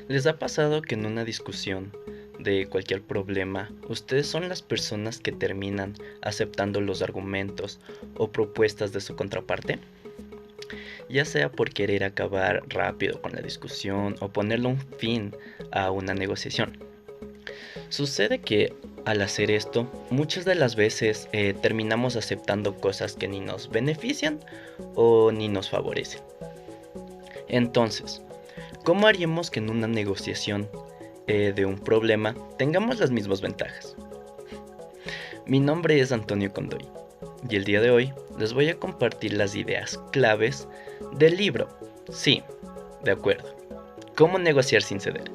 ¿Les ha pasado que en una discusión de cualquier problema, ustedes son las personas que terminan aceptando los argumentos o propuestas de su contraparte? Ya sea por querer acabar rápido con la discusión o ponerle un fin a una negociación. Sucede que al hacer esto, muchas de las veces terminamos aceptando cosas que ni nos benefician o ni nos favorecen. Entonces, ¿cómo haríamos que en una negociación de un problema tengamos las mismas ventajas? Mi nombre es Antonio Condoy y el día de hoy les voy a compartir las ideas claves del libro. Sí, de acuerdo. ¿Cómo negociar sin ceder?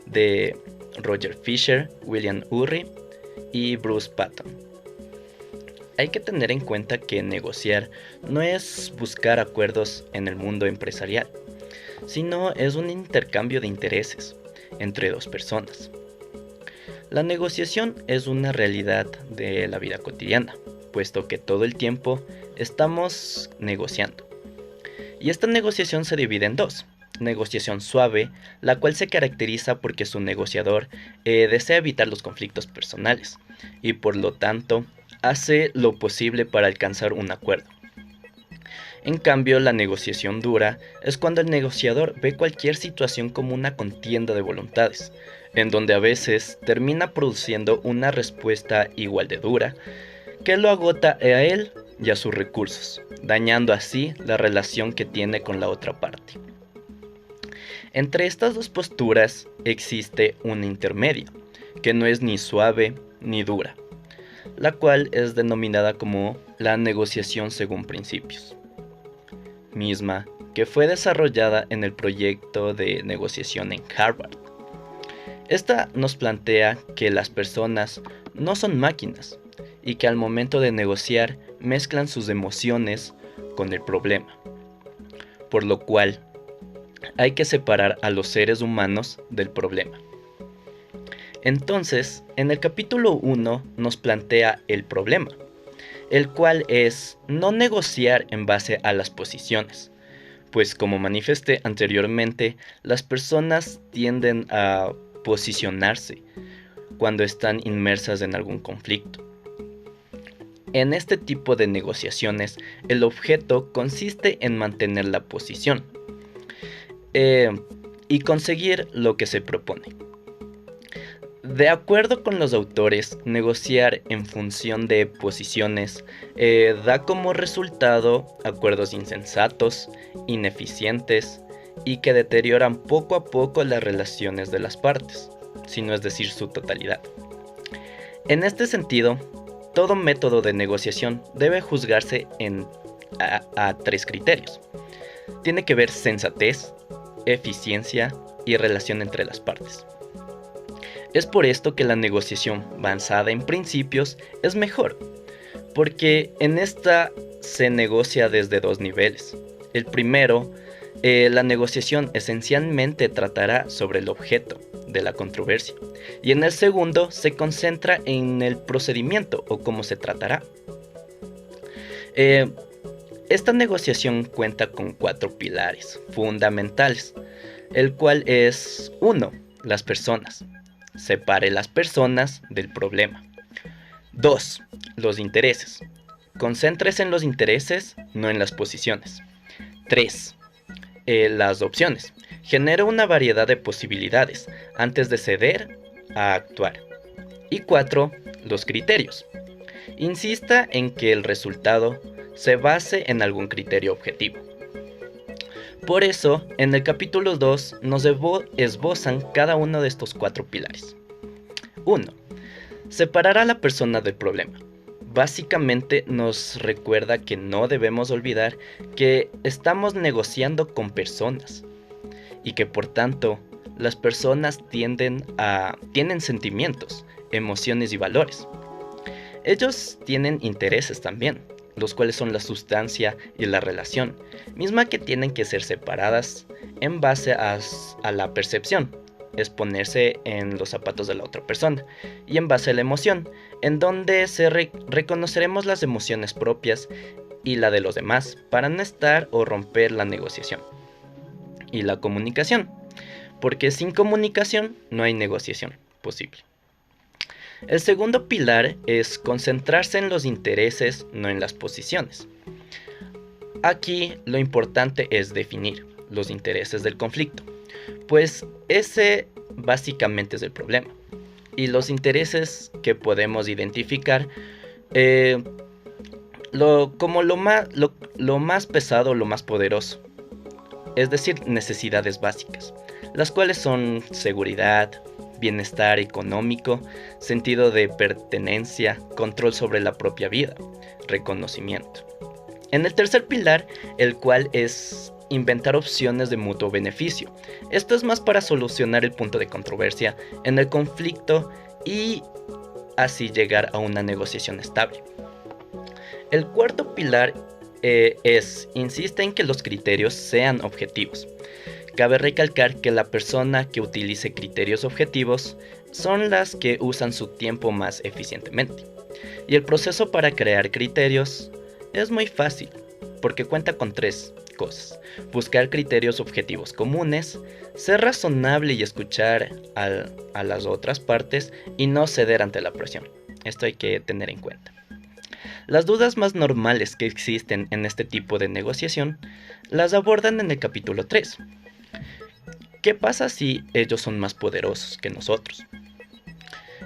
De Roger Fisher, William Ury y Bruce Patton. Hay que tener en cuenta que negociar no es buscar acuerdos en el mundo empresarial, sino es un intercambio de intereses entre dos personas. La negociación es una realidad de la vida cotidiana, puesto que todo el tiempo estamos negociando. Y esta negociación se divide en dos. Negociación suave, la cual se caracteriza porque su negociador desea evitar los conflictos personales y por lo tanto hace lo posible para alcanzar un acuerdo. En cambio, la negociación dura es cuando el negociador ve cualquier situación como una contienda de voluntades, en donde a veces termina produciendo una respuesta igual de dura, que lo agota a él y a sus recursos, dañando así la relación que tiene con la otra parte. Entre estas dos posturas existe una intermedia, que no es ni suave ni dura, la cual es denominada como la negociación según principios, misma que fue desarrollada en el proyecto de negociación en Harvard. Esta nos plantea que las personas no son máquinas y que al momento de negociar mezclan sus emociones con el problema, por lo cual hay que separar a los seres humanos del problema. Entonces, en el capítulo 1 nos plantea el problema, el cual es no negociar en base a las posiciones, pues como manifesté anteriormente, las personas tienden a posicionarse cuando están inmersas en algún conflicto. En este tipo de negociaciones, el objeto consiste en mantener la posición y conseguir lo que se propone. De acuerdo con los autores, negociar en función de posiciones da como resultado acuerdos insensatos, ineficientes y que deterioran poco a poco las relaciones de las partes, si no es decir su totalidad. En este sentido, todo método de negociación debe juzgarse a tres criterios. Tiene que ver sensatez, eficiencia y relación entre las partes. Es por esto que la negociación basada en principios es mejor, porque en esta se negocia desde dos niveles. El primero, la negociación esencialmente tratará sobre el objeto de la controversia, y en el segundo se concentra en el procedimiento o cómo se tratará. Esta negociación cuenta con 4 pilares fundamentales, el cual es 1. Las personas. Separe las personas del problema. 2. Los intereses. Concéntrese en los intereses, no en las posiciones. 3. Las opciones. Genera una variedad de posibilidades antes de ceder a actuar. Y 4. Los criterios. Insista en que el resultado se base en algún criterio objetivo. Por eso, en el capítulo 2 nos esbozan cada uno de estos 4 pilares. 1. Separar a la persona del problema. Básicamente nos recuerda que no debemos olvidar que estamos negociando con personas y que por tanto las personas tienen sentimientos, emociones y valores. Ellos tienen intereses también, los cuales son la sustancia y la relación, misma que tienen que ser separadas en base a la percepción, es ponerse en los zapatos de la otra persona, y en base a la emoción, en donde reconoceremos las emociones propias y la de los demás para no estar o romper la negociación. Y la comunicación. porque sin comunicación no hay negociación posible. El segundo pilar es concentrarse en los intereses, no en las posiciones. Aquí lo importante es definir los intereses del conflicto, pues ese básicamente es el problema. Y los intereses que podemos identificar como lo más pesado, lo más poderoso, es decir, necesidades básicas, las cuales son seguridad, bienestar económico, sentido de pertenencia, control sobre la propia vida, reconocimiento. En el tercer pilar, el cual es inventar opciones de mutuo beneficio. Esto es más para solucionar el punto de controversia en el conflicto y así llegar a una negociación estable. El cuarto pilar insiste en que los criterios sean objetivos. Cabe recalcar que la persona que utilice criterios objetivos son las que usan su tiempo más eficientemente. Y el proceso para crear criterios es muy fácil, porque cuenta con 3 cosas: buscar criterios objetivos comunes, ser razonable y escuchar a las otras partes y no ceder ante la presión. Esto hay que tener en cuenta. Las dudas más normales que existen en este tipo de negociación las abordan en el capítulo 3. ¿Qué pasa si ellos son más poderosos que nosotros?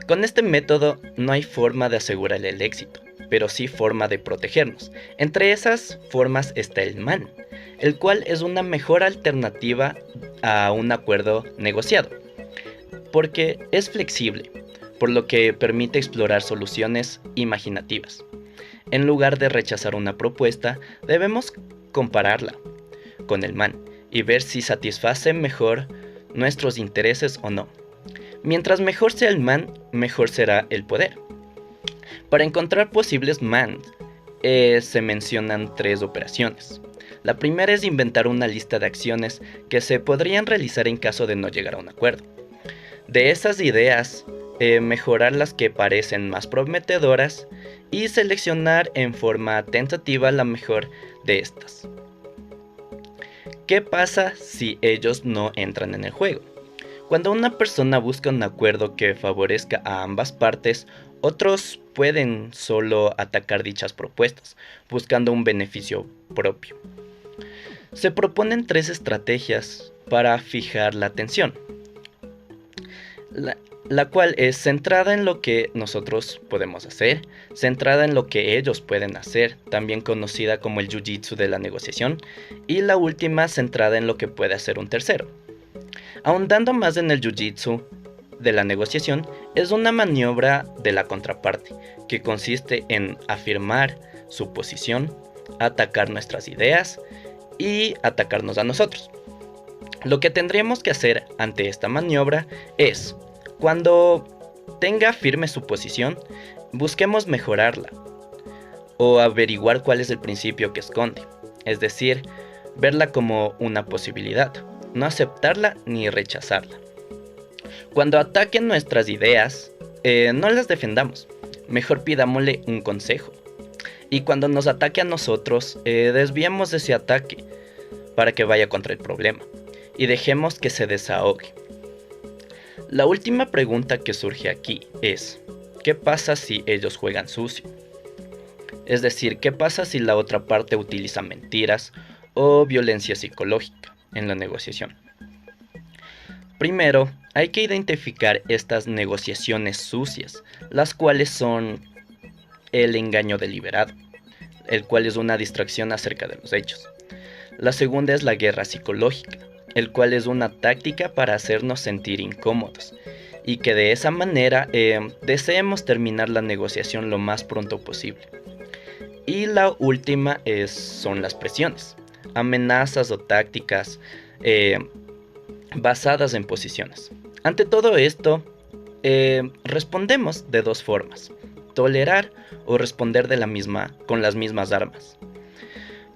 Con este método no hay forma de asegurar el éxito, pero sí forma de protegernos. Entre esas formas está el MAN, el cual es una mejor alternativa a un acuerdo negociado, porque es flexible, por lo que permite explorar soluciones imaginativas. En lugar de rechazar una propuesta, debemos compararla con el MAN y ver si satisface mejor nuestros intereses o no. Mientras mejor sea el MAN, mejor será el poder. Para encontrar posibles MAN, se mencionan 3 operaciones. La primera es inventar una lista de acciones que se podrían realizar en caso de no llegar a un acuerdo. De esas ideas, mejorar las que parecen más prometedoras y seleccionar en forma tentativa la mejor de estas. ¿Qué pasa si ellos no entran en el juego? Cuando una persona busca un acuerdo que favorezca a ambas partes, otros pueden solo atacar dichas propuestas, buscando un beneficio propio. Se proponen 3 estrategias para fijar la atención, la cual es centrada en lo que nosotros podemos hacer, centrada en lo que ellos pueden hacer, también conocida como el jiu-jitsu de la negociación, y la última centrada en lo que puede hacer un tercero. Ahondando más en el jiu-jitsu de la negociación, es una maniobra de la contraparte, que consiste en afirmar su posición, atacar nuestras ideas y atacarnos a nosotros. Lo que tendríamos que hacer ante esta maniobra es, cuando tenga firme su posición, busquemos mejorarla o averiguar cuál es el principio que esconde, es decir, verla como una posibilidad, no aceptarla ni rechazarla. Cuando ataquen nuestras ideas, no las defendamos, mejor pidámosle un consejo. Y cuando nos ataque a nosotros, desviemos ese ataque para que vaya contra el problema y dejemos que se desahogue. La última pregunta que surge aquí es, ¿qué pasa si ellos juegan sucio? Es decir, ¿qué pasa si la otra parte utiliza mentiras o violencia psicológica en la negociación? Primero, hay que identificar estas negociaciones sucias, las cuales son el engaño deliberado, el cual es una distracción acerca de los hechos. La segunda es la guerra psicológica, el cual es una táctica para hacernos sentir incómodos y que de esa manera deseemos terminar la negociación lo más pronto posible. Y la última son las presiones, amenazas o tácticas basadas en posiciones. Ante todo esto, respondemos de 2 formas: tolerar o responder con las mismas armas.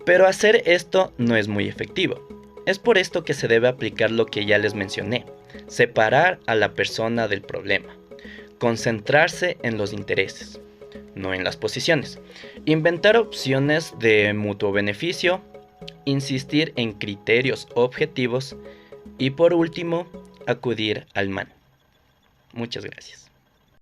Pero hacer esto no es muy efectivo. Es por esto que se debe aplicar lo que ya les mencioné: separar a la persona del problema, concentrarse en los intereses, no en las posiciones, inventar opciones de mutuo beneficio, insistir en criterios objetivos y por último, acudir al man. Muchas gracias.